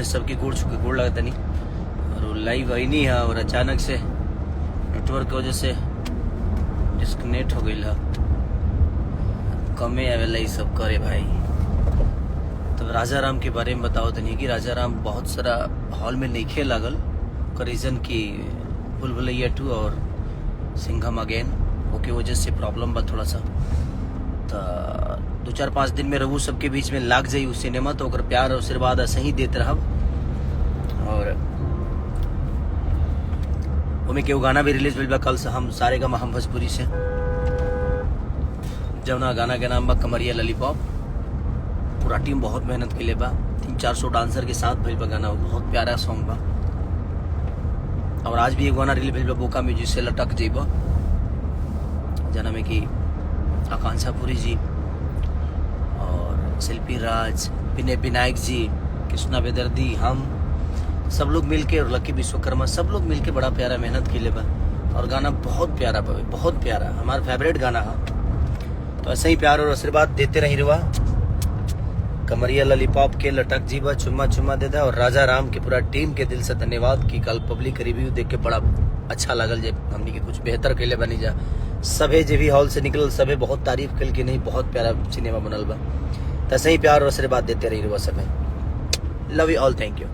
सबके गोड़ छुके गोड़ लगता नहीं और लाइव आई नहीं है और अचानक से नेटवर्क की वजह से डिस्कनेक्ट हो गई है। कमे आवेला ये सब करे भाई। तो राजा राम के बारे में बताओ तनी कि राजा राम बहुत सारा हॉल में नहीं खेल लागल रीजन की भूल भुलैया 2 और सिंघम अगेन ओके वजह से प्रॉब्लम बा थोड़ा सा। तो 2-4-5 दिन में रहू सबके बीच में लाग जाई उस सिनेमा तो अगर प्यार और आशीर्वाद ऐसे ही देते रहब। और उनमें केहू गाना भी रिलीज भइल बा कल से हम सारे का हम भोजपुरी से जवना गाना के नाम बा कमरिया लॉलीपॉप। पूरा टीम बहुत मेहनत के लिए बा 300-400 डांसर के साथ भइल बा गाना बहुत प्यारा सॉन्ग बा। और आज भी एक गाना रिलीज भइल बा बोका म्यूजिक से लटक जइबा जना में कि आकांक्षा पुरी जी और शिल्पी राज विनय विनायक जी कृष्णा बेदर्दी हम सब लोग मिलके और लकी विश्वकर्मा सब लोग मिलके बड़ा प्यारा मेहनत के लिए बा। और गाना बहुत प्यारा बा बहुत प्यारा हमारा फेवरेट गाना है। तो ऐसे ही प्यार और आशीर्वाद देते रही रुआ। कमरिया लॉलीपॉप के लटक जीवा चुम्मा चुम्मा देता और राजा राम के पूरा टीम के दिल से धन्यवाद कि कल पब्लिक रिव्यू देख के बड़ा अच्छा लगल जे हमनी के कुछ बेहतर कैले बनी जा। सभे जे भी हॉल से निकल सभे बहुत तारीफ कल कि नहीं बहुत प्यारा सिनेमा बनल बा। तो ऐसे ही प्यार और आशीर्वाद देते रही रुआ सभे। Love you all thank you.